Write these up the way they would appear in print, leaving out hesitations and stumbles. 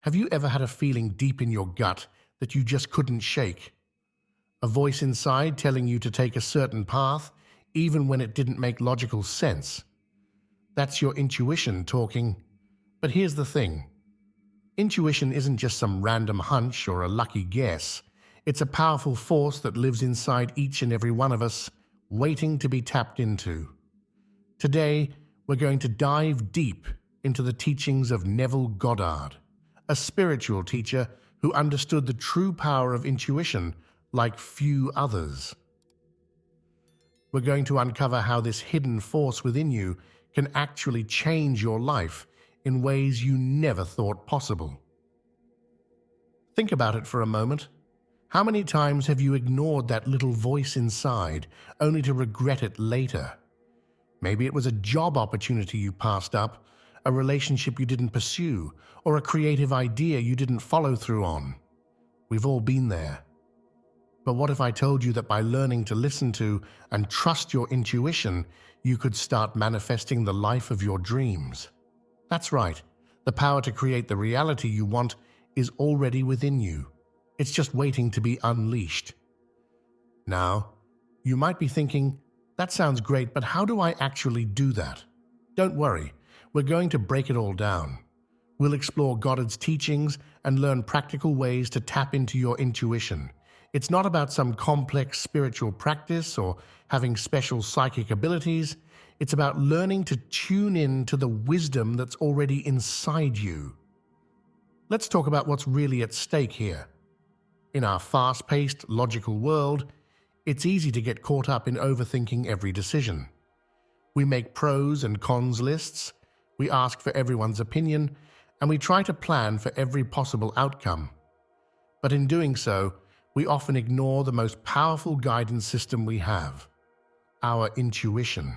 Have you ever had a feeling deep in your gut that you just couldn't shake? A voice inside telling you to take a certain path, even when it didn't make logical sense. That's your intuition talking. But here's the thing. Intuition isn't just some random hunch or a lucky guess. It's a powerful force that lives inside each and every one of us, waiting to be tapped into. Today, we're going to dive deep into the teachings of Neville Goddard, a spiritual teacher who understood the true power of intuition like few others. We're going to uncover how this hidden force within you can actually change your life in ways you never thought possible. Think about it for a moment. How many times have you ignored that little voice inside, only to regret it later? Maybe it was a job opportunity you passed up, a relationship you didn't pursue, or a creative idea you didn't follow through on. We've all been there. But what if I told you that by learning to listen to and trust your intuition, you could start manifesting the life of your dreams? That's right. The power to create the reality you want is already within you. It's just waiting to be unleashed. Now, you might be thinking, that sounds great, but how do I actually do that? Don't worry, we're going to break it all down. We'll explore Goddard's teachings and learn practical ways to tap into your intuition. It's not about some complex spiritual practice or having special psychic abilities. It's about learning to tune in to the wisdom that's already inside you. Let's talk about what's really at stake here. In our fast-paced, logical world, it's easy to get caught up in overthinking every decision. We make pros and cons lists, we ask for everyone's opinion, and we try to plan for every possible outcome. But in doing so, we often ignore the most powerful guidance system we have, our intuition.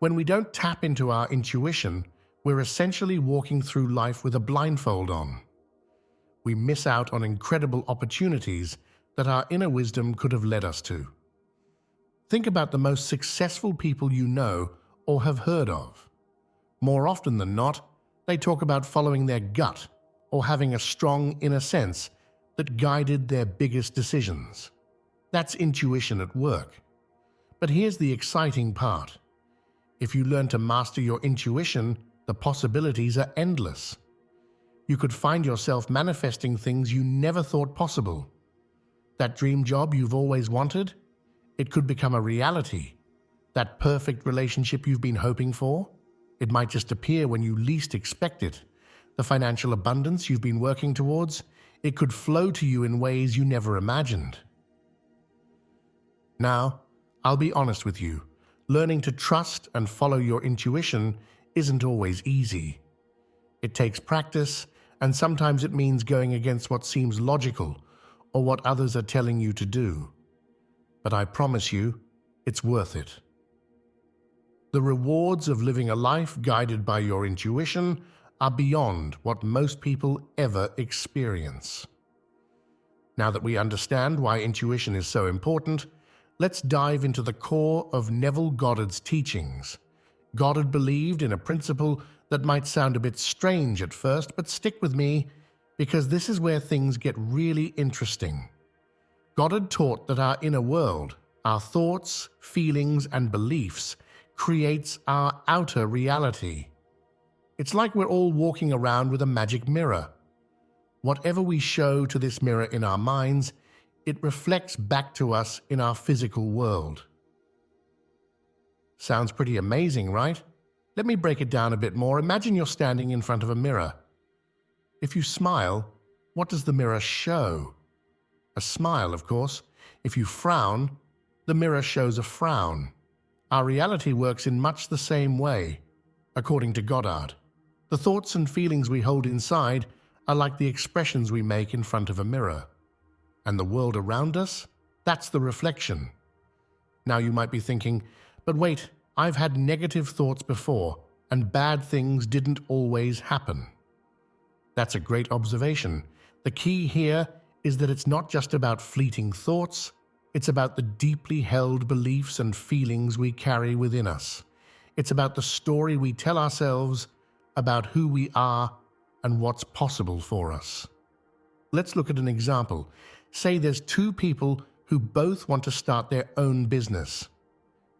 When we don't tap into our intuition, we're essentially walking through life with a blindfold on. We miss out on incredible opportunities that our inner wisdom could have led us to. Think about the most successful people you know or have heard of. More often than not, they talk about following their gut or having a strong inner sense that guided their biggest decisions. That's intuition at work. But here's the exciting part. If you learn to master your intuition, the possibilities are endless. You could find yourself manifesting things you never thought possible. That dream job you've always wanted, it could become a reality. That perfect relationship you've been hoping for, it might just appear when you least expect it. The financial abundance you've been working towards, it could flow to you in ways you never imagined. Now, I'll be honest with you. Learning to trust and follow your intuition isn't always easy. It takes practice, and sometimes it means going against what seems logical or what others are telling you to do. But I promise you, it's worth it. The rewards of living a life guided by your intuition are beyond what most people ever experience. Now that we understand why intuition is so important, let's dive into the core of Neville Goddard's teachings. Goddard believed in a principle that might sound a bit strange at first, but stick with me because this is where things get really interesting. Goddard taught that our inner world, our thoughts, feelings, and beliefs, creates our outer reality. It's like we're all walking around with a magic mirror. Whatever we show to this mirror in our minds, it reflects back to us in our physical world. Sounds pretty amazing, right? Let me break it down a bit more. Imagine you're standing in front of a mirror. If you smile, what does the mirror show? A smile, of course. If you frown, the mirror shows a frown. Our reality works in much the same way, according to Goddard. The thoughts and feelings we hold inside are like the expressions we make in front of a mirror. And the world around us, that's the reflection. Now you might be thinking, but wait, I've had negative thoughts before, and bad things didn't always happen. That's a great observation. The key here is that it's not just about fleeting thoughts, it's about the deeply held beliefs and feelings we carry within us. It's about the story we tell ourselves about who we are and what's possible for us. Let's look at an example. Say there's two people who both want to start their own business.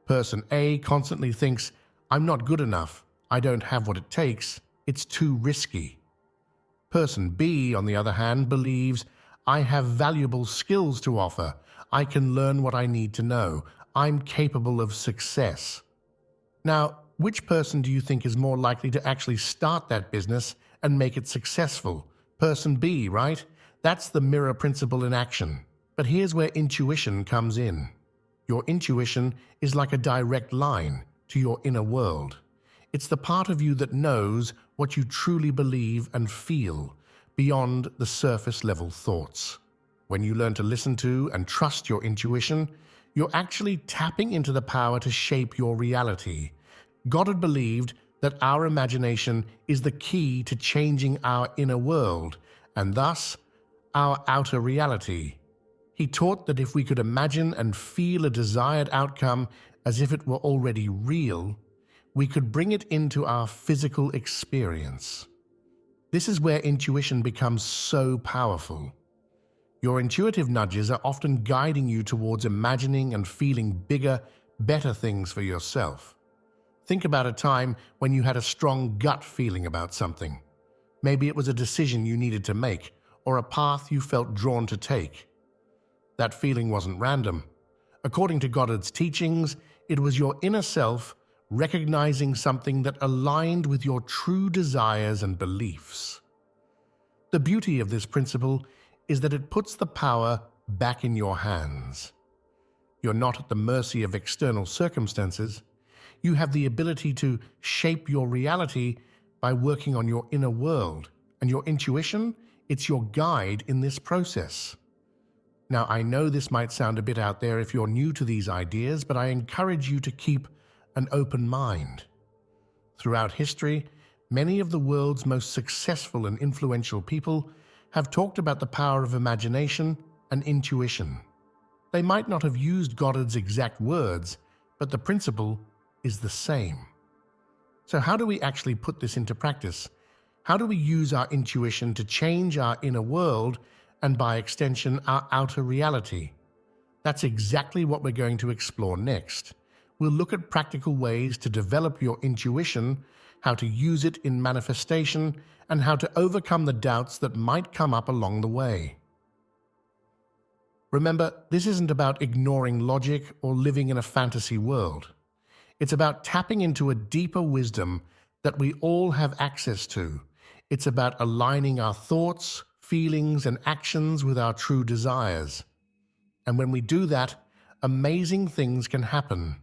Person A constantly thinks, "I'm not good enough, I don't have what it takes, it's too risky." Person B, on the other hand, believes, "I have valuable skills to offer, I can learn what I need to know, I'm capable of success." Now, which person do you think is more likely to actually start that business and make it successful? Person B, right? That's the mirror principle in action. But here's where intuition comes in. Your intuition is like a direct line to your inner world. It's the part of you that knows what you truly believe and feel beyond the surface level thoughts. When you learn to listen to and trust your intuition, you're actually tapping into the power to shape your reality. Goddard believed that our imagination is the key to changing our inner world and thus our outer reality. He taught that if we could imagine and feel a desired outcome as if it were already real, we could bring it into our physical experience. This is where intuition becomes so powerful. Your intuitive nudges are often guiding you towards imagining and feeling bigger, better things for yourself. Think about a time when you had a strong gut feeling about something. Maybe it was a decision you needed to make or a path you felt drawn to take. That feeling wasn't random. According to Goddard's teachings, it was your inner self recognizing something that aligned with your true desires and beliefs. The beauty of this principle is that it puts the power back in your hands. You're not at the mercy of external circumstances. You have the ability to shape your reality by working on your inner world, and your intuition, it's your guide in this process. Now, I know this might sound a bit out there if you're new to these ideas, but I encourage you to keep an open mind. Throughout history, many of the world's most successful and influential people have talked about the power of imagination and intuition. They might not have used Goddard's exact words, but the principle is the same. So how do we actually put this into practice? How do we use our intuition to change our inner world and, by extension, our outer reality? That's exactly what we're going to explore next. We'll look at practical ways to develop your intuition, how to use it in manifestation, and how to overcome the doubts that might come up along the way. Remember, this isn't about ignoring logic or living in a fantasy world. It's about tapping into a deeper wisdom that we all have access to. It's about aligning our thoughts, feelings, and actions with our true desires. And when we do that, amazing things can happen.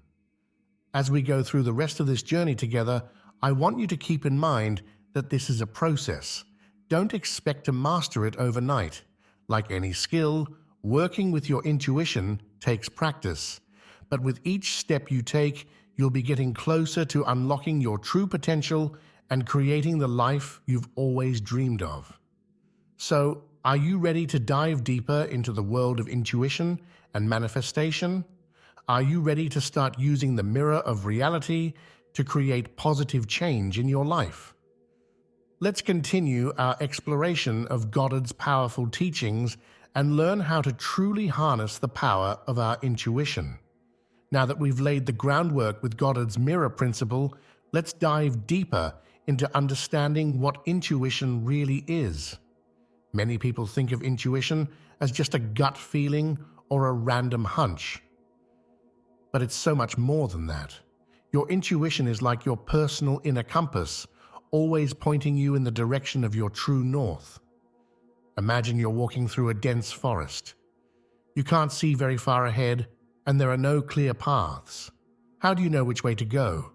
As we go through the rest of this journey together, I want you to keep in mind that this is a process. Don't expect to master it overnight. Like any skill, working with your intuition takes practice. But with each step you take, you'll be getting closer to unlocking your true potential and creating the life you've always dreamed of. So, are you ready to dive deeper into the world of intuition and manifestation? Are you ready to start using the mirror of reality to create positive change in your life? Let's continue our exploration of Goddard's powerful teachings and learn how to truly harness the power of our intuition. Now that we've laid the groundwork with Goddard's mirror principle, let's dive deeper into understanding what intuition really is. Many people think of intuition as just a gut feeling or a random hunch. But it's so much more than that. Your intuition is like your personal inner compass, always pointing you in the direction of your true north. Imagine you're walking through a dense forest. You can't see very far ahead, and there are no clear paths. How do you know which way to go?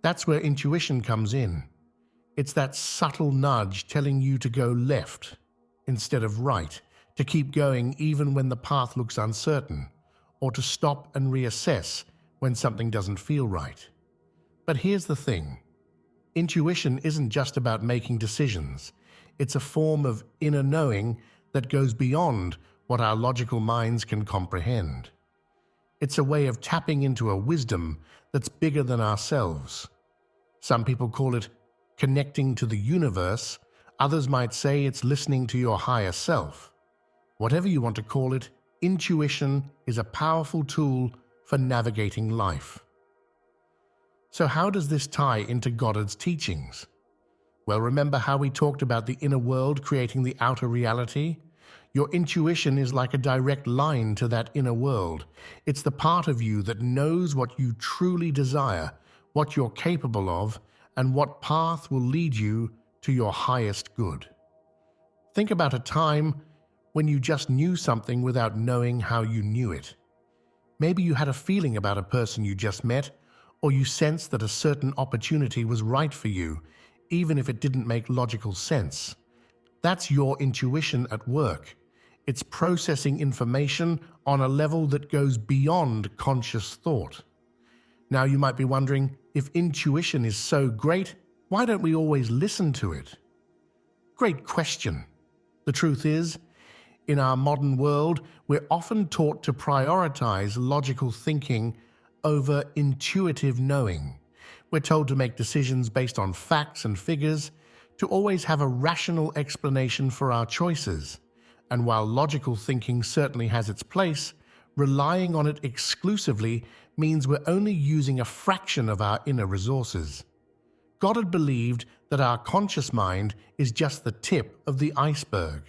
That's where intuition comes in. It's that subtle nudge telling you to go left instead of right, to keep going even when the path looks uncertain, or to stop and reassess when something doesn't feel right. But here's the thing. Intuition isn't just about making decisions. It's a form of inner knowing that goes beyond what our logical minds can comprehend. It's a way of tapping into a wisdom that's bigger than ourselves. Some people call it connecting to the universe, Others might say it's listening to your higher self. Whatever you want to call it, intuition is a powerful tool for navigating life. So how does this tie into Goddard's teachings? Well, remember how we talked about the inner world creating the outer reality? Your intuition is like a direct line to that inner world. It's the part of you that knows what you truly desire, what you're capable of, and what path will lead you to your highest good. Think about a time when you just knew something without knowing how you knew it. Maybe you had a feeling about a person you just met, or you sensed that a certain opportunity was right for you, even if it didn't make logical sense. That's your intuition at work. It's processing information on a level that goes beyond conscious thought. Now you might be wondering, if intuition is so great, why don't we always listen to it? Great question. The truth is, in our modern world, we're often taught to prioritize logical thinking over intuitive knowing. We're told to make decisions based on facts and figures, to always have a rational explanation for our choices. And while logical thinking certainly has its place, relying on it exclusively means we're only using a fraction of our inner resources. Goddard believed that our conscious mind is just the tip of the iceberg.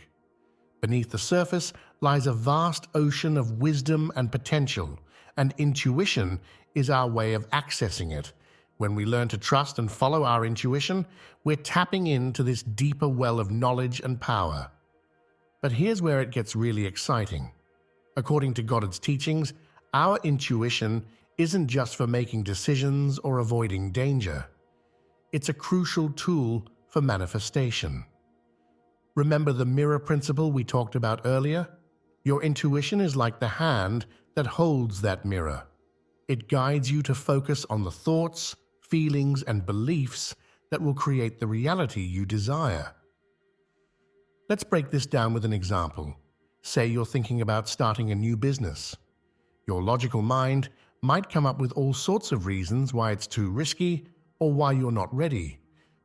Beneath the surface lies a vast ocean of wisdom and potential, and intuition is our way of accessing it. When we learn to trust and follow our intuition, we're tapping into this deeper well of knowledge and power. But here's where it gets really exciting. According to Goddard's teachings, our intuition isn't just for making decisions or avoiding danger. It's a crucial tool for manifestation. Remember the mirror principle we talked about earlier? Your intuition is like the hand that holds that mirror. It guides you to focus on the thoughts, feelings, and beliefs that will create the reality you desire. Let's break this down with an example. Say you're thinking about starting a new business. Your logical mind might come up with all sorts of reasons why it's too risky or why you're not ready.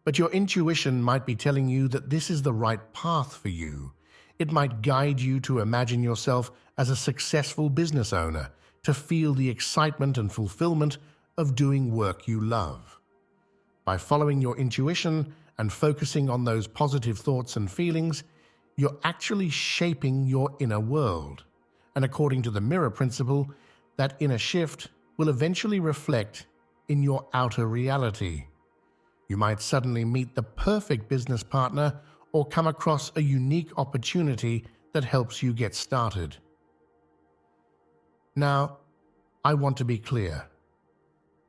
But your intuition might be telling you that this is the right path for you. It might guide you to imagine yourself as a successful business owner, to feel the excitement and fulfillment of doing work you love. By following your intuition and focusing on those positive thoughts and feelings, you're actually shaping your inner world. And according to the mirror principle, that inner shift will eventually reflect in your outer reality. You might suddenly meet the perfect business partner or come across a unique opportunity that helps you get started. Now, I want to be clear.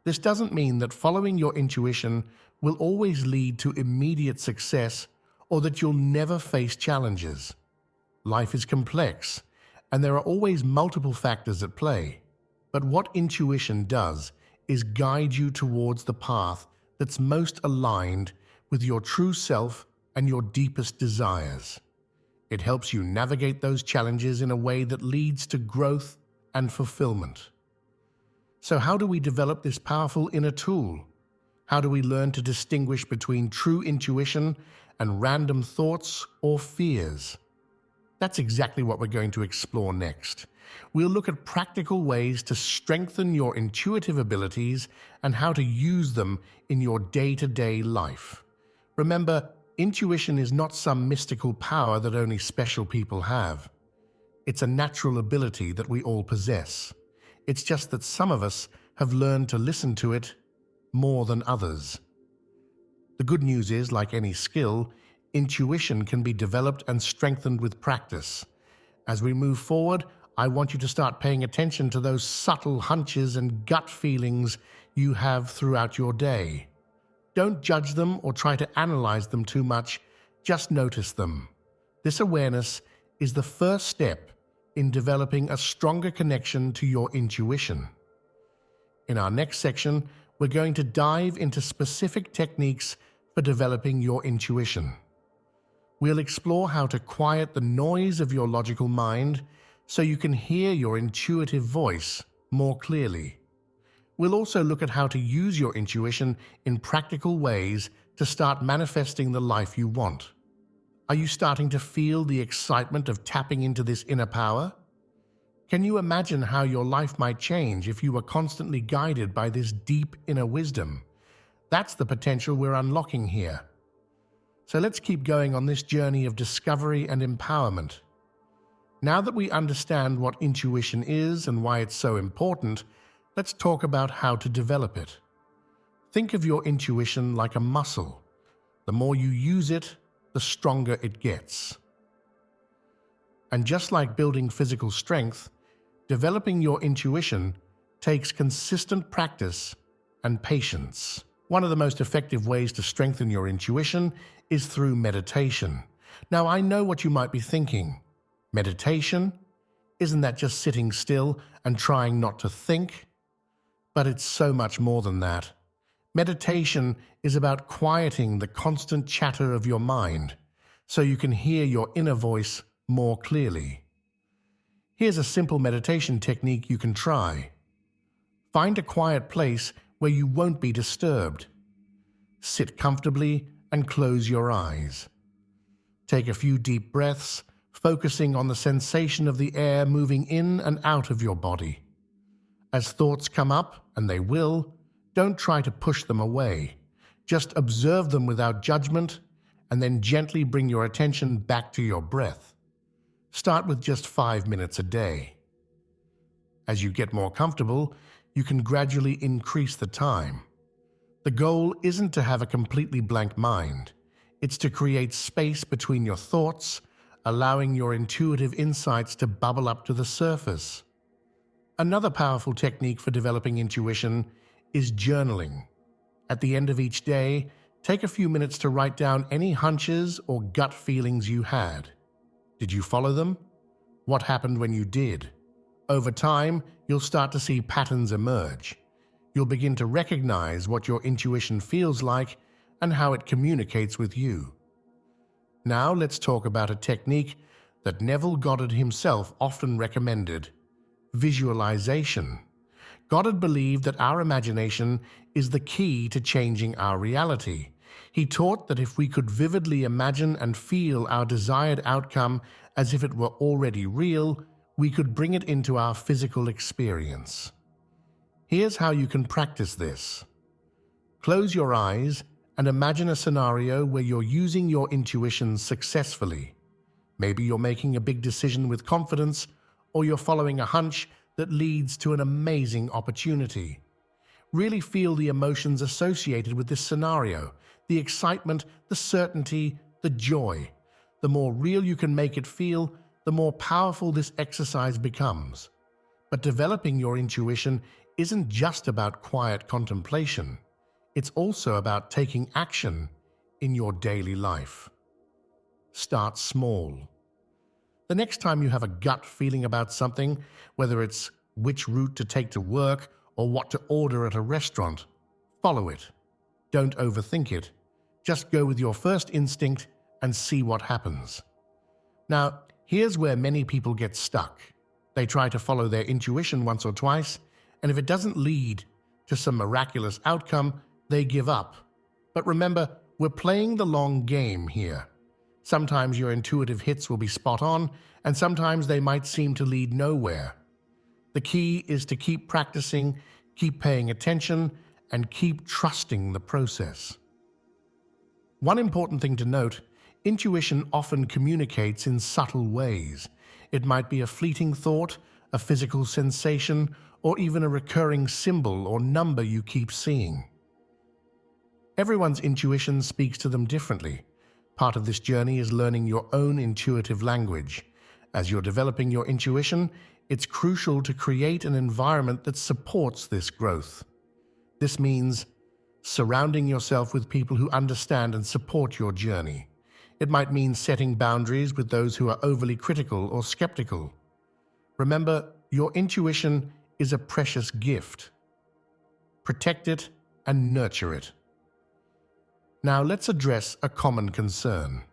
This doesn't mean that following your intuition will always lead to immediate success or that you'll never face challenges. Life is complex, and there are always multiple factors at play. But what intuition does is guide you towards the path that's most aligned with your true self and your deepest desires. It helps you navigate those challenges in a way that leads to growth and fulfillment. So how do we develop this powerful inner tool? How do we learn to distinguish between true intuition and random thoughts or fears? That's exactly what we're going to explore next. We'll look at practical ways to strengthen your intuitive abilities and how to use them in your day-to-day life. Remember, intuition is not some mystical power that only special people have. It's a natural ability that we all possess. It's just that some of us have learned to listen to it more than others. The good news is, like any skill, intuition can be developed and strengthened with practice. As we move forward, I want you to start paying attention to those subtle hunches and gut feelings you have throughout your day. Don't judge them or try to analyze them too much, just notice them. This awareness is the first step in developing a stronger connection to your intuition. In our next section, we're going to dive into specific techniques for developing your intuition. We'll explore how to quiet the noise of your logical mind so you can hear your intuitive voice more clearly. We'll also look at how to use your intuition in practical ways to start manifesting the life you want. Are you starting to feel the excitement of tapping into this inner power? Can you imagine how your life might change if you were constantly guided by this deep inner wisdom? That's the potential we're unlocking here. So let's keep going on this journey of discovery and empowerment. Now that we understand what intuition is and why it's so important, let's talk about how to develop it. Think of your intuition like a muscle. The more you use it, the stronger it gets. And just like building physical strength, developing your intuition takes consistent practice and patience. One of the most effective ways to strengthen your intuition is through meditation. Now, I know what you might be thinking. Meditation? Isn't that just sitting still and trying not to think? But it's so much more than that. Meditation is about quieting the constant chatter of your mind so you can hear your inner voice more clearly. Here's a simple meditation technique you can try. Find a quiet place where you won't be disturbed. Sit comfortably and close your eyes. Take a few deep breaths, focusing on the sensation of the air moving in and out of your body. As thoughts come up, and they will, don't try to push them away. Just observe them without judgment, and then gently bring your attention back to your breath. Start with just 5 minutes a day. As you get more comfortable, you can gradually increase the time. The goal isn't to have a completely blank mind. It's to create space between your thoughts, allowing your intuitive insights to bubble up to the surface. Another powerful technique for developing intuition is journaling. At the end of each day, take a few minutes to write down any hunches or gut feelings you had. Did you follow them? What happened when you did? Over time, you'll start to see patterns emerge. You'll begin to recognize what your intuition feels like and how it communicates with you. Now let's talk about a technique that Neville Goddard himself often recommended: visualization. Goddard believed that our imagination is the key to changing our reality. He taught that if we could vividly imagine and feel our desired outcome as if it were already real, we could bring it into our physical experience. Here's how you can practice this. Close your eyes and imagine a scenario where you're using your intuition successfully. Maybe you're making a big decision with confidence, or you're following a hunch that leads to an amazing opportunity. Really feel the emotions associated with this scenario, the excitement, the certainty, the joy. The more real you can make it feel, the more powerful this exercise becomes. But developing your intuition isn't just about quiet contemplation. It's also about taking action in your daily life. Start small. The next time you have a gut feeling about something, whether it's which route to take to work or what to order at a restaurant, follow it. Don't overthink it. Just go with your first instinct and see what happens. Now, here's where many people get stuck. They try to follow their intuition once or twice, and if it doesn't lead to some miraculous outcome, they give up. But remember, we're playing the long game here. Sometimes your intuitive hits will be spot on, and sometimes they might seem to lead nowhere. The key is to keep practicing, keep paying attention, and keep trusting the process. One important thing to note: intuition often communicates in subtle ways. It might be a fleeting thought, a physical sensation, or even a recurring symbol or number you keep seeing. Everyone's intuition speaks to them differently. Part of this journey is learning your own intuitive language. As you're developing your intuition, it's crucial to create an environment that supports this growth. This means surrounding yourself with people who understand and support your journey. It might mean setting boundaries with those who are overly critical or skeptical. Remember, your intuition is a precious gift. Protect it and nurture it. Now let's address a common concern.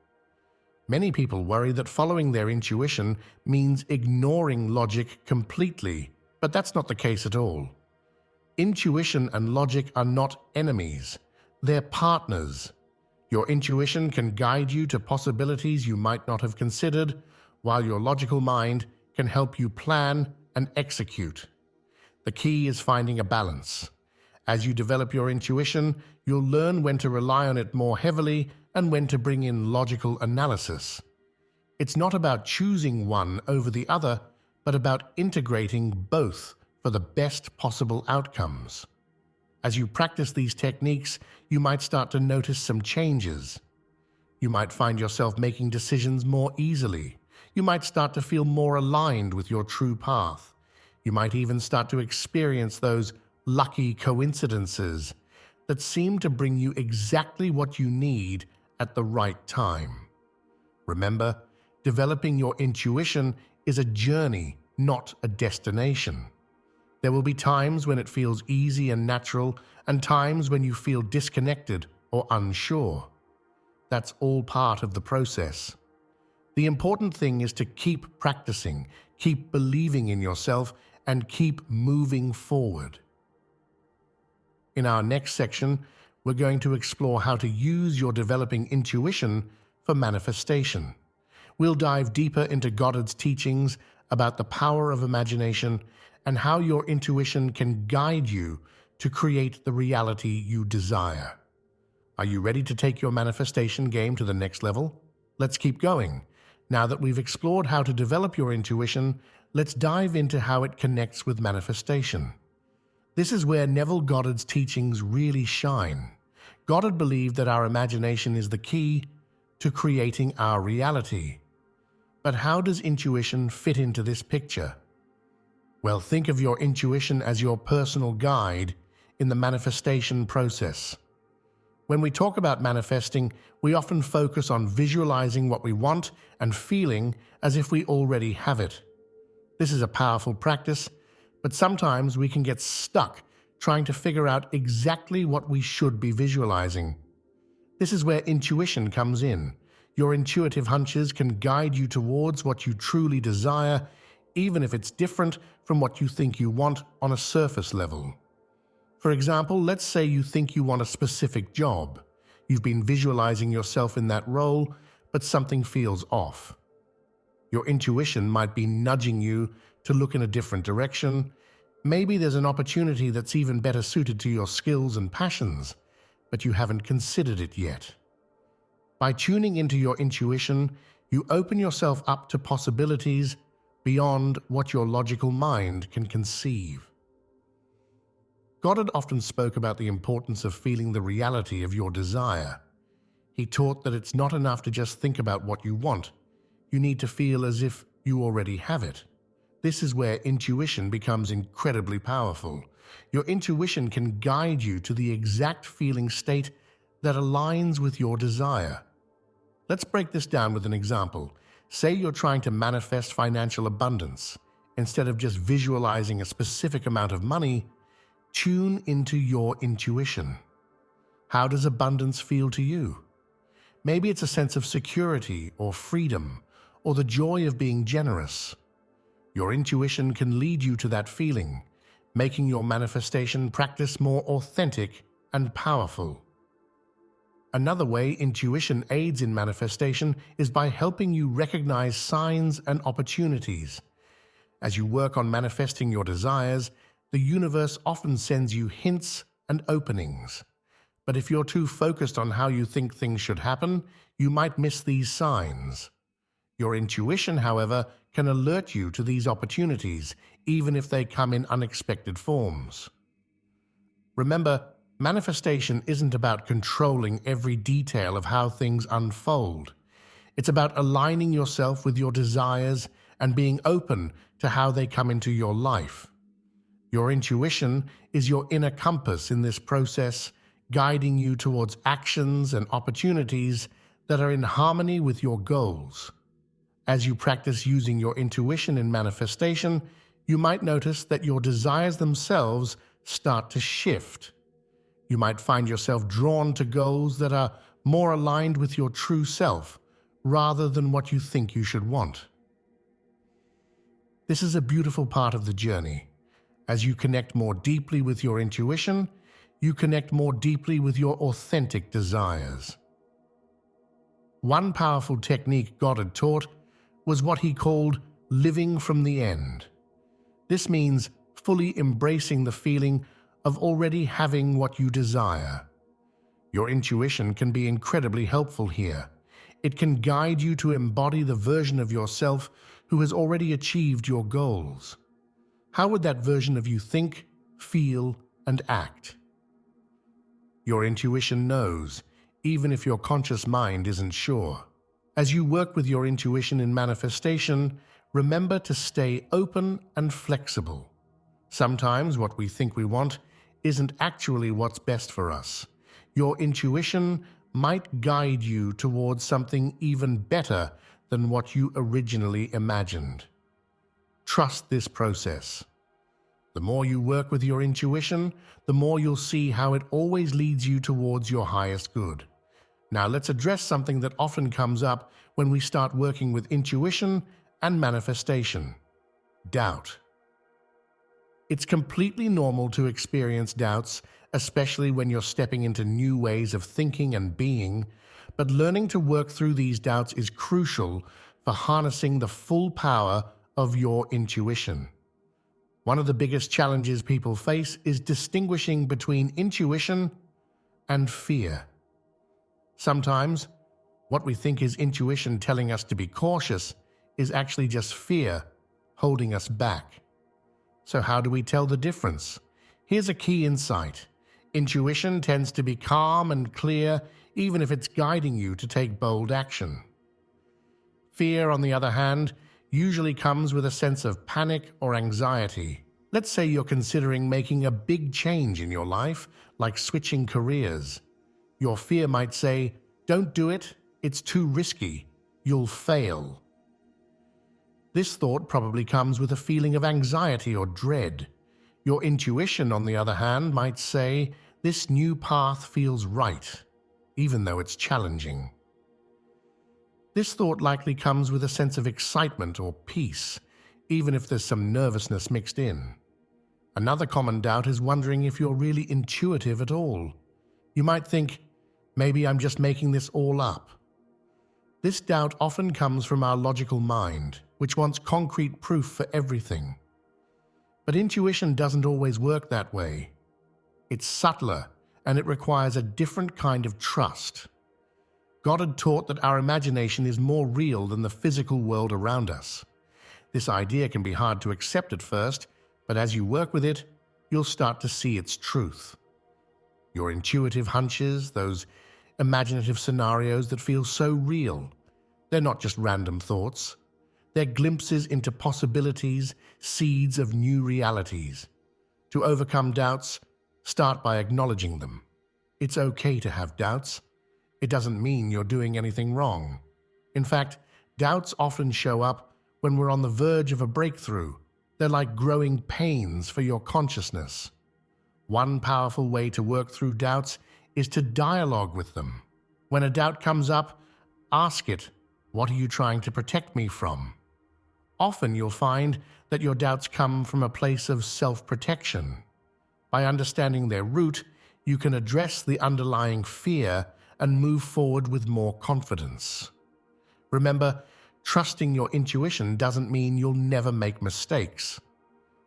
Many people worry that following their intuition means ignoring logic completely, but that's not the case at all. Intuition and logic are not enemies, they're partners. Your intuition can guide you to possibilities you might not have considered, while your logical mind can help you plan and execute. The key is finding a balance. As you develop your intuition, you'll learn when to rely on it more heavily and when to bring in logical analysis. It's not about choosing one over the other, but about integrating both for the best possible outcomes. As you practice these techniques, you might start to notice some changes. You might find yourself making decisions more easily. You might start to feel more aligned with your true path. You might even start to experience those lucky coincidences that seem to bring you exactly what you need at the right time. Remember, developing your intuition is a journey, not a destination. There will be times when it feels easy and natural, and times when you feel disconnected or unsure. That's all part of the process. The important thing is to keep practicing, keep believing in yourself, and keep moving forward. In our next section, we're going to explore how to use your developing intuition for manifestation. We'll dive deeper into Goddard's teachings about the power of imagination and how your intuition can guide you to create the reality you desire. Are you ready to take your manifestation game to the next level? Let's keep going. Now that we've explored how to develop your intuition, let's dive into how it connects with manifestation. This is where Neville Goddard's teachings really shine. Goddard believed that our imagination is the key to creating our reality. But how does intuition fit into this picture? Well, think of your intuition as your personal guide in the manifestation process. When we talk about manifesting, we often focus on visualizing what we want and feeling as if we already have it. This is a powerful practice, but sometimes we can get stuck trying to figure out exactly what we should be visualizing. This is where intuition comes in. Your intuitive hunches can guide you towards what you truly desire, even if it's different from what you think you want on a surface level. For example, let's say you think you want a specific job. You've been visualizing yourself in that role, but something feels off. Your intuition might be nudging you to look in a different direction. Maybe there's an opportunity that's even better suited to your skills and passions, but you haven't considered it yet. By tuning into your intuition, you open yourself up to possibilities beyond what your logical mind can conceive. Goddard often spoke about the importance of feeling the reality of your desire. He taught that it's not enough to just think about what you want. You need to feel as if you already have it. This is where intuition becomes incredibly powerful. Your intuition can guide you to the exact feeling state that aligns with your desire. Let's break this down with an example. Say you're trying to manifest financial abundance. Instead of just visualizing a specific amount of money, tune into your intuition. How does abundance feel to you? Maybe it's a sense of security or freedom, or the joy of being generous. Your intuition can lead you to that feeling, making your manifestation practice more authentic and powerful. Another way intuition aids in manifestation is by helping you recognize signs and opportunities. As you work on manifesting your desires, the universe often sends you hints and openings. But if you're too focused on how you think things should happen, you might miss these signs. Your intuition, however, can alert you to these opportunities, even if they come in unexpected forms. Remember, manifestation isn't about controlling every detail of how things unfold. It's about aligning yourself with your desires and being open to how they come into your life. Your intuition is your inner compass in this process, guiding you towards actions and opportunities that are in harmony with your goals. As you practice using your intuition in manifestation, you might notice that your desires themselves start to shift. You might find yourself drawn to goals that are more aligned with your true self, rather than what you think you should want. This is a beautiful part of the journey. As you connect more deeply with your intuition, you connect more deeply with your authentic desires. One powerful technique Goddard taught was what he called living from the end. This means fully embracing the feeling of already having what you desire. Your intuition can be incredibly helpful here. It can guide you to embody the version of yourself who has already achieved your goals. How would that version of you think, feel, and act? Your intuition knows, even if your conscious mind isn't sure. As you work with your intuition in manifestation, remember to stay open and flexible. Sometimes what we think we want isn't actually what's best for us. Your intuition might guide you towards something even better than what you originally imagined. Trust this process. The more you work with your intuition, the more you'll see how it always leads you towards your highest good. Now let's address something that often comes up when we start working with intuition and manifestation: doubt. It's completely normal to experience doubts, especially when you're stepping into new ways of thinking and being, but learning to work through these doubts is crucial for harnessing the full power of your intuition. One of the biggest challenges people face is distinguishing between intuition and fear. Sometimes, what we think is intuition telling us to be cautious is actually just fear holding us back. So how do we tell the difference? Here's a key insight. Intuition tends to be calm and clear, even if it's guiding you to take bold action. Fear, on the other hand, usually comes with a sense of panic or anxiety. Let's say you're considering making a big change in your life, like switching careers. Your fear might say, "Don't do it, it's too risky, you'll fail." This thought probably comes with a feeling of anxiety or dread. Your intuition, on the other hand, might say, "This new path feels right, even though it's challenging." This thought likely comes with a sense of excitement or peace, even if there's some nervousness mixed in. Another common doubt is wondering if you're really intuitive at all. You might think, "Maybe I'm just making this all up." This doubt often comes from our logical mind, which wants concrete proof for everything. But intuition doesn't always work that way. It's subtler, and it requires a different kind of trust. Goddard taught that our imagination is more real than the physical world around us. This idea can be hard to accept at first, but as you work with it, you'll start to see its truth. Your intuitive hunches, those imaginative scenarios that feel so real, they're not just random thoughts. They're glimpses into possibilities, seeds of new realities. To overcome doubts, start by acknowledging them. It's okay to have doubts. It doesn't mean you're doing anything wrong. In fact, doubts often show up when we're on the verge of a breakthrough. They're like growing pains for your consciousness. One powerful way to work through doubts is to dialogue with them. When a doubt comes up, ask it, "What are you trying to protect me from?" Often you'll find that your doubts come from a place of self-protection. By understanding their root, you can address the underlying fear and move forward with more confidence. Remember, trusting your intuition doesn't mean you'll never make mistakes.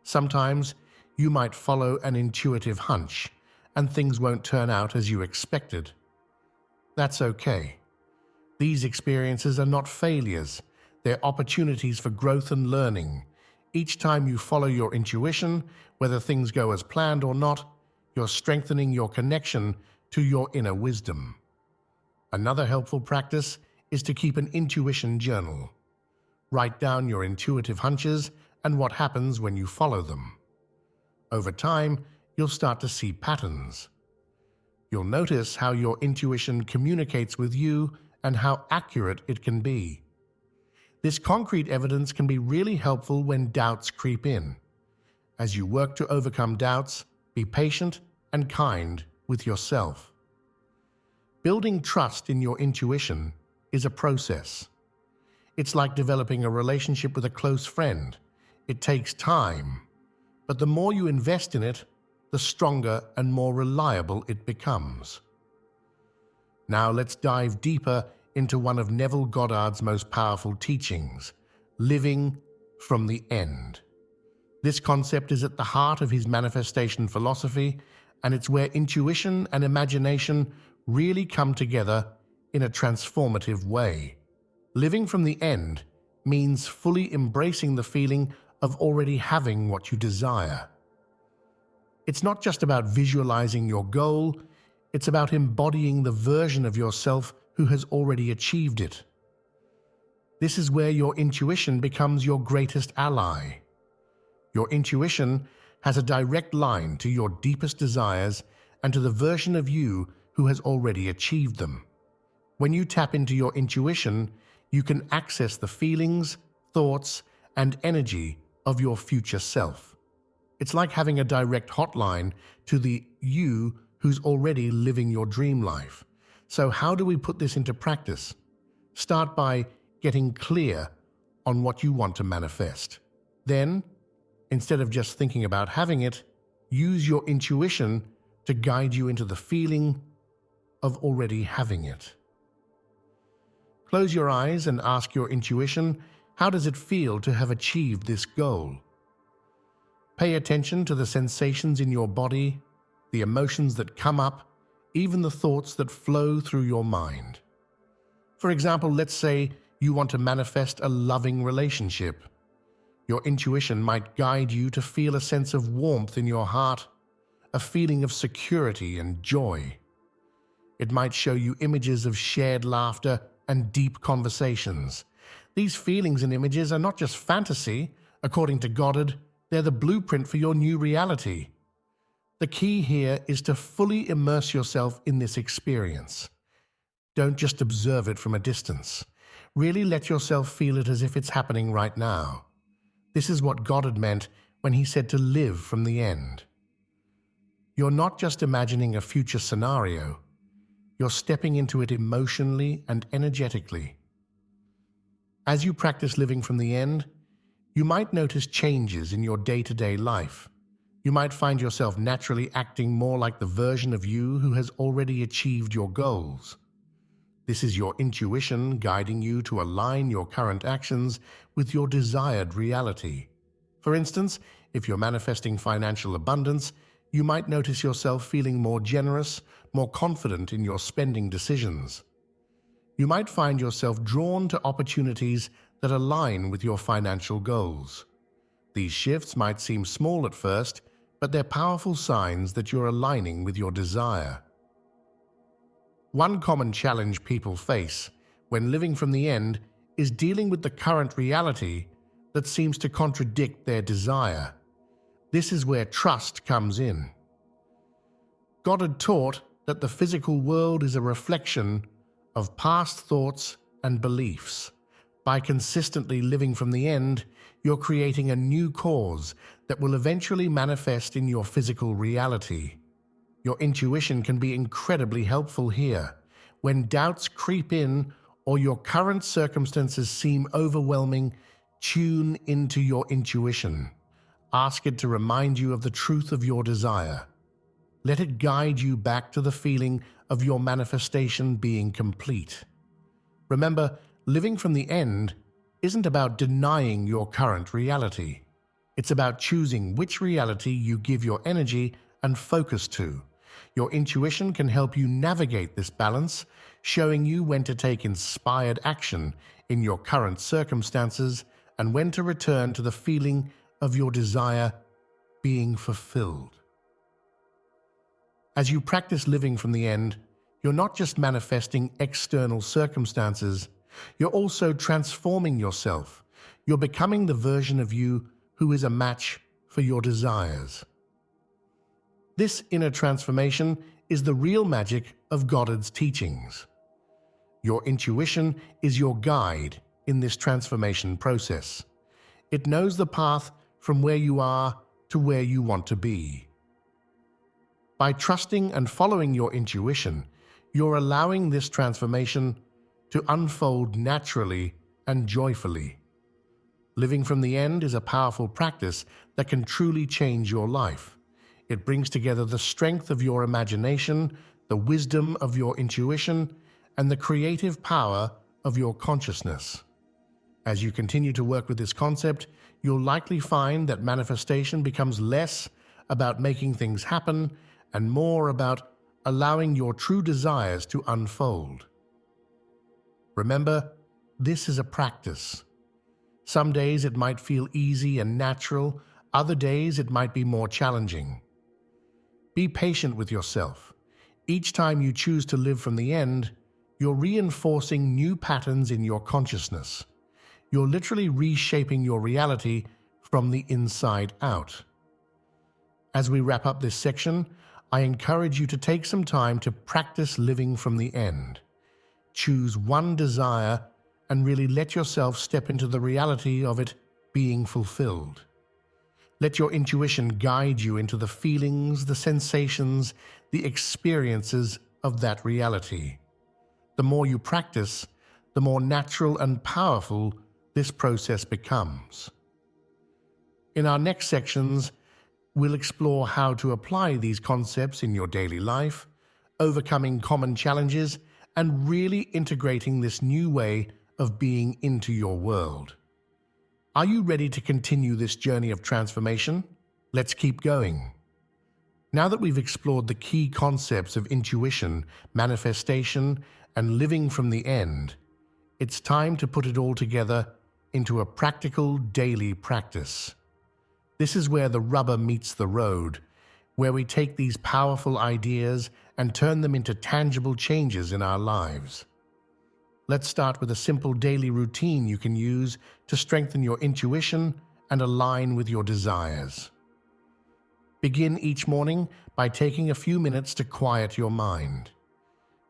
Sometimes you might follow an intuitive hunch, and things won't turn out as you expected. That's okay. These experiences are not failures. They're opportunities for growth and learning. Each time you follow your intuition, whether things go as planned or not, you're strengthening your connection to your inner wisdom. Another helpful practice is to keep an intuition journal. Write down your intuitive hunches and what happens when you follow them. Over time, you'll start to see patterns. You'll notice how your intuition communicates with you and how accurate it can be. This concrete evidence can be really helpful when doubts creep in. As you work to overcome doubts, be patient and kind with yourself. Building trust in your intuition is a process. It's like developing a relationship with a close friend. It takes time, but the more you invest in it, the stronger and more reliable it becomes. Now let's dive deeper into one of Neville Goddard's most powerful teachings, living from the end. This concept is at the heart of his manifestation philosophy, and it's where intuition and imagination really come together in a transformative way. Living from the end means fully embracing the feeling of already having what you desire. It's not just about visualizing your goal, it's about embodying the version of yourself who has already achieved it. This is where your intuition becomes your greatest ally. Your intuition has a direct line to your deepest desires and to the version of you who has already achieved them. When you tap into your intuition, you can access the feelings, thoughts, and energy of your future self. It's like having a direct hotline to the you who's already living your dream life. So how do we put this into practice? Start by getting clear on what you want to manifest. Then, instead of just thinking about having it, use your intuition to guide you into the feeling of already having it. Close your eyes and ask your intuition, how does it feel to have achieved this goal? Pay attention to the sensations in your body, the emotions that come up, even the thoughts that flow through your mind. For example, let's say you want to manifest a loving relationship. Your intuition might guide you to feel a sense of warmth in your heart, a feeling of security and joy. It might show you images of shared laughter and deep conversations. These feelings and images are not just fantasy. According to Goddard, they're the blueprint for your new reality. The key here is to fully immerse yourself in this experience. Don't just observe it from a distance. Really let yourself feel it as if it's happening right now. This is what Goddard meant when he said to live from the end. You're not just imagining a future scenario. You're stepping into it emotionally and energetically. As you practice living from the end, you might notice changes in your day-to-day life. You might find yourself naturally acting more like the version of you who has already achieved your goals. This is your intuition guiding you to align your current actions with your desired reality. For instance, if you're manifesting financial abundance, you might notice yourself feeling more generous, more confident in your spending decisions. You might find yourself drawn to opportunities that align with your financial goals. These shifts might seem small at first, but they're powerful signs that you're aligning with your desire. One common challenge people face when living from the end is dealing with the current reality that seems to contradict their desire. This is where trust comes in. Goddard taught that the physical world is a reflection of past thoughts and beliefs. By consistently living from the end, you're creating a new cause that will eventually manifest in your physical reality. Your intuition can be incredibly helpful here. When doubts creep in or your current circumstances seem overwhelming, tune into your intuition. Ask it to remind you of the truth of your desire. Let it guide you back to the feeling of your manifestation being complete. Remember, living from the end isn't about denying your current reality. It's about choosing which reality you give your energy and focus to. Your intuition can help you navigate this balance, showing you when to take inspired action in your current circumstances and when to return to the feeling of your desire being fulfilled. As you practice living from the end, you're not just manifesting external circumstances, you're also transforming yourself. You're becoming the version of you who is a match for your desires. This inner transformation is the real magic of Goddard's teachings. Your intuition is your guide in this transformation process. It knows the path from where you are to where you want to be. By trusting and following your intuition, you're allowing this transformation to unfold naturally and joyfully. Living from the end is a powerful practice that can truly change your life. It brings together the strength of your imagination, the wisdom of your intuition, and the creative power of your consciousness. As you continue to work with this concept, you'll likely find that manifestation becomes less about making things happen and more about allowing your true desires to unfold. Remember, this is a practice. Some days it might feel easy and natural, other days it might be more challenging. Be patient with yourself. Each time you choose to live from the end, you're reinforcing new patterns in your consciousness. You're literally reshaping your reality from the inside out. As we wrap up this section, I encourage you to take some time to practice living from the end. Choose one desire and really let yourself step into the reality of it being fulfilled. Let your intuition guide you into the feelings, the sensations, the experiences of that reality. The more you practice, the more natural and powerful this process becomes. In our next sections, we'll explore how to apply these concepts in your daily life, overcoming common challenges, and really integrating this new way of being into your world. Are you ready to continue this journey of transformation? Let's keep going. Now that we've explored the key concepts of intuition, manifestation, and living from the end, it's time to put it all together into a practical daily practice. This is where the rubber meets the road, where we take these powerful ideas and turn them into tangible changes in our lives. Let's start with a simple daily routine you can use to strengthen your intuition and align with your desires. Begin each morning by taking a few minutes to quiet your mind.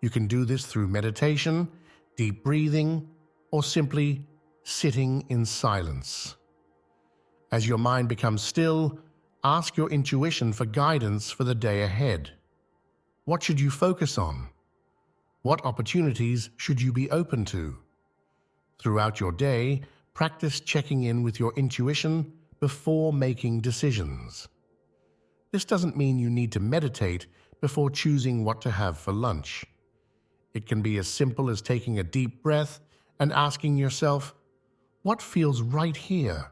You can do this through meditation, deep breathing, or simply sitting in silence. As your mind becomes still, ask your intuition for guidance for the day ahead. What should you focus on? What opportunities should you be open to? Throughout your day, practice checking in with your intuition before making decisions. This doesn't mean you need to meditate before choosing what to have for lunch. It can be as simple as taking a deep breath and asking yourself, what feels right here?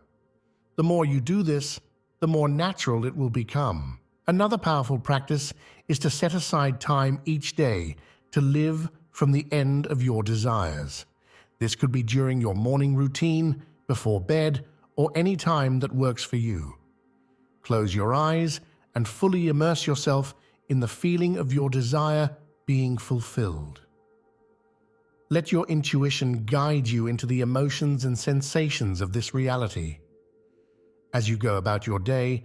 The more you do this, the more natural it will become. Another powerful practice is to set aside time each day to live from the end of your desires. This could be during your morning routine, before bed, or any time that works for you. Close your eyes and fully immerse yourself in the feeling of your desire being fulfilled. Let your intuition guide you into the emotions and sensations of this reality. As you go about your day,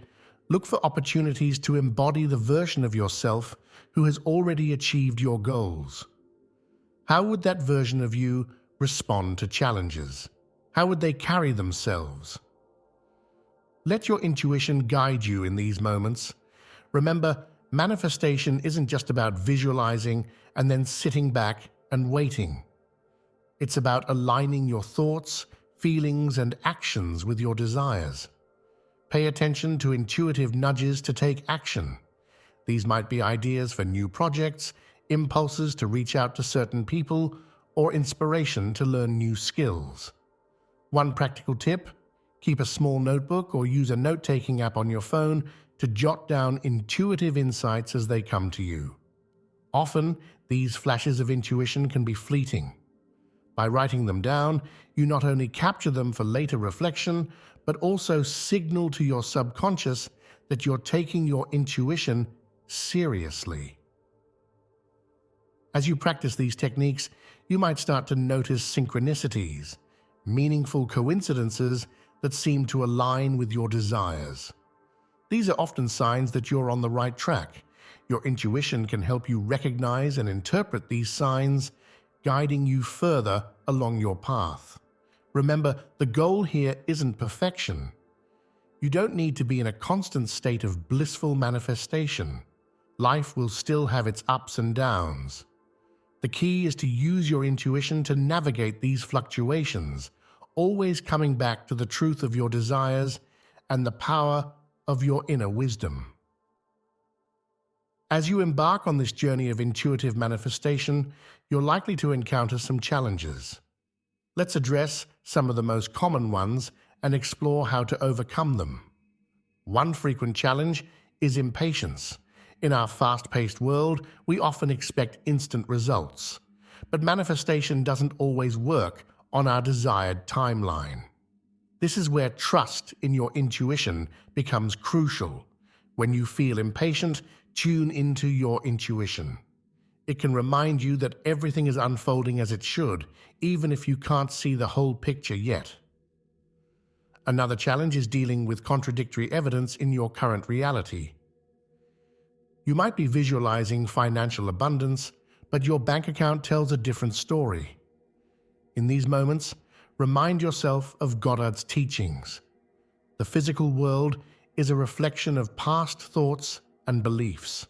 look for opportunities to embody the version of yourself who has already achieved your goals. How would that version of you respond to challenges? How would they carry themselves? Let your intuition guide you in these moments. Remember, manifestation isn't just about visualizing and then sitting back and waiting. It's about aligning your thoughts, feelings, and actions with your desires. Pay attention to intuitive nudges to take action. These might be ideas for new projects, impulses to reach out to certain people, or inspiration to learn new skills. One practical tip: keep a small notebook or use a note-taking app on your phone to jot down intuitive insights as they come to you. Often, these flashes of intuition can be fleeting. By writing them down, you not only capture them for later reflection, but also signal to your subconscious that you're taking your intuition seriously. As you practice these techniques, you might start to notice synchronicities, meaningful coincidences that seem to align with your desires. These are often signs that you're on the right track. Your intuition can help you recognize and interpret these signs, guiding you further along your path. Remember, the goal here isn't perfection. You don't need to be in a constant state of blissful manifestation. Life will still have its ups and downs. The key is to use your intuition to navigate these fluctuations, always coming back to the truth of your desires and the power of your inner wisdom. As you embark on this journey of intuitive manifestation, you're likely to encounter some challenges. Let's address some of the most common ones and explore how to overcome them. One frequent challenge is impatience. In our fast-paced world, we often expect instant results, but manifestation doesn't always work on our desired timeline. This is where trust in your intuition becomes crucial. When you feel impatient, tune into your intuition. It can remind you that everything is unfolding as it should, even if you can't see the whole picture yet. Another challenge is dealing with contradictory evidence in your current reality. You might be visualizing financial abundance, but your bank account tells a different story. In these moments, remind yourself of Goddard's teachings. The physical world is a reflection of past thoughts and beliefs.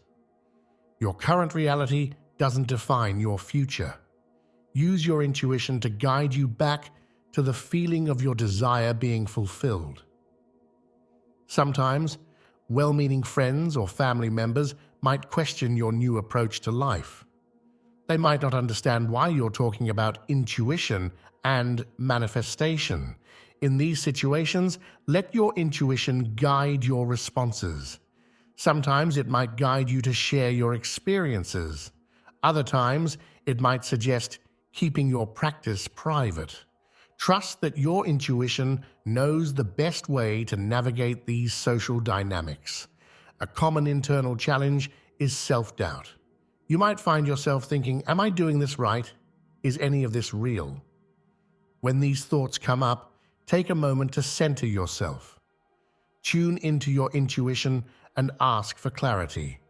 Your current reality doesn't define your future. Use your intuition to guide you back to the feeling of your desire being fulfilled. Sometimes, well-meaning friends or family members might question your new approach to life. They might not understand why you're talking about intuition and manifestation. In these situations, let your intuition guide your responses. Sometimes it might guide you to share your experiences. Other times, it might suggest keeping your practice private. Trust that your intuition knows the best way to navigate these social dynamics. A common internal challenge is self-doubt. You might find yourself thinking, am I doing this right? Is any of this real? When these thoughts come up, take a moment to center yourself. Tune into your intuition and ask for clarity.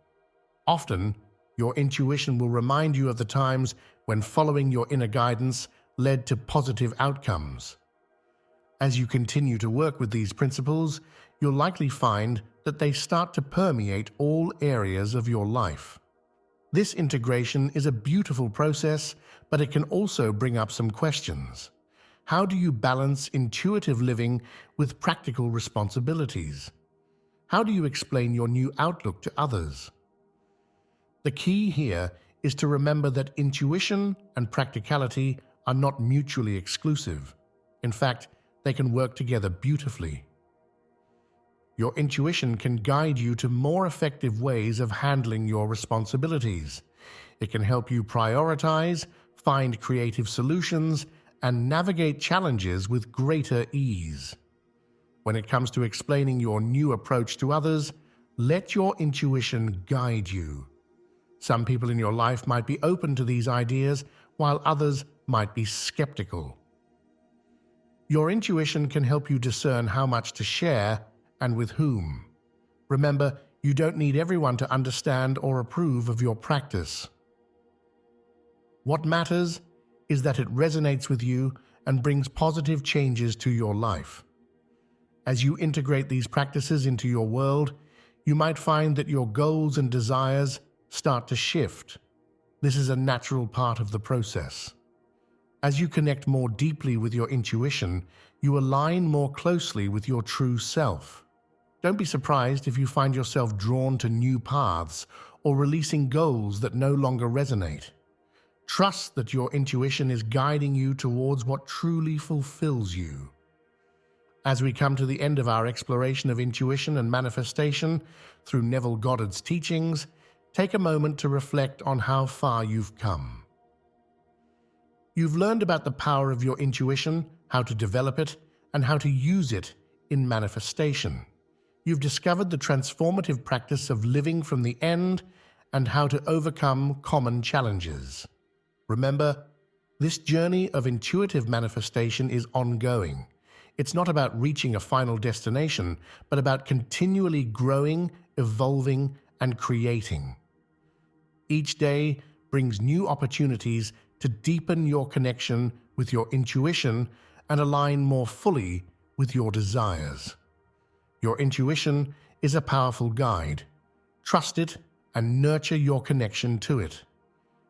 Often, your intuition will remind you of the times when following your inner guidance led to positive outcomes. As you continue to work with these principles, you'll likely find that they start to permeate all areas of your life. This integration is a beautiful process, but it can also bring up some questions. How do you balance intuitive living with practical responsibilities? How do you explain your new outlook to others? The key here is to remember that intuition and practicality are not mutually exclusive. In fact, they can work together beautifully. Your intuition can guide you to more effective ways of handling your responsibilities. It can help you prioritize, find creative solutions, and navigate challenges with greater ease. When it comes to explaining your new approach to others, let your intuition guide you. Some people in your life might be open to these ideas, while others might be skeptical. Your intuition can help you discern how much to share and with whom. Remember, you don't need everyone to understand or approve of your practice. What matters is that it resonates with you and brings positive changes to your life. As you integrate these practices into your world, you might find that your goals and desires start to shift. This is a natural part of the process. As you connect more deeply with your intuition, you align more closely with your true self. Don't be surprised if you find yourself drawn to new paths or releasing goals that no longer resonate. Trust that your intuition is guiding you towards what truly fulfills you. As we come to the end of our exploration of intuition and manifestation through Neville Goddard's teachings, take a moment to reflect on how far you've come. You've learned about the power of your intuition, how to develop it, and how to use it in manifestation. You've discovered the transformative practice of living from the end and how to overcome common challenges. Remember, this journey of intuitive manifestation is ongoing. It's not about reaching a final destination, but about continually growing, evolving, and creating. Each day brings new opportunities to deepen your connection with your intuition and align more fully with your desires. Your intuition is a powerful guide. Trust it and nurture your connection to it.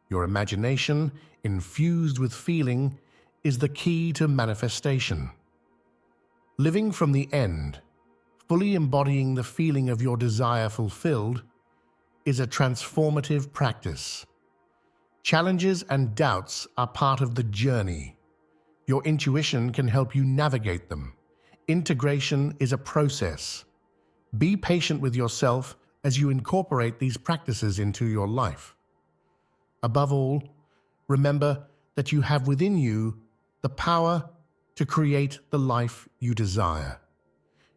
Your imagination, infused with feeling, is the key to manifestation. Living from the end, fully embodying the feeling of your desire fulfilled, is a transformative practice. Challenges and doubts are part of the journey. Your intuition can help you navigate them. Integration is a process. Be patient with yourself as you incorporate these practices into your life. Above all, remember that you have within you the power to create the life you desire.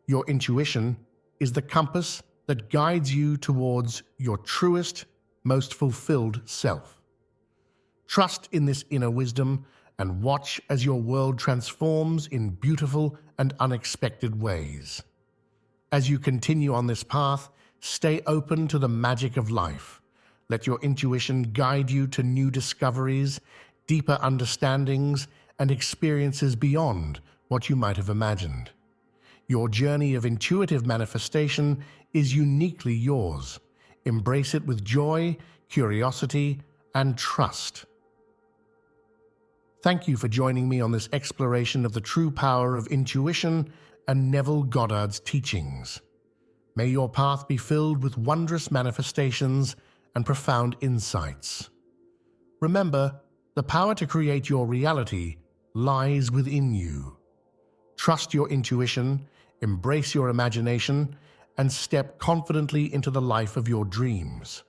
Your intuition is the compass that guides you towards your truest, most fulfilled self. Trust in this inner wisdom and watch as your world transforms in beautiful and unexpected ways. As you continue on this path, stay open to the magic of life. Let your intuition guide you to new discoveries, deeper understandings, and experiences beyond what you might have imagined. Your journey of intuitive manifestation is uniquely yours. Embrace it with joy, curiosity, and trust. Thank you for joining me on this exploration of the true power of intuition and Neville Goddard's teachings. May your path be filled with wondrous manifestations and profound insights. Remember, the power to create your reality lies within you. Trust your intuition, embrace your imagination, and step confidently into the life of your dreams.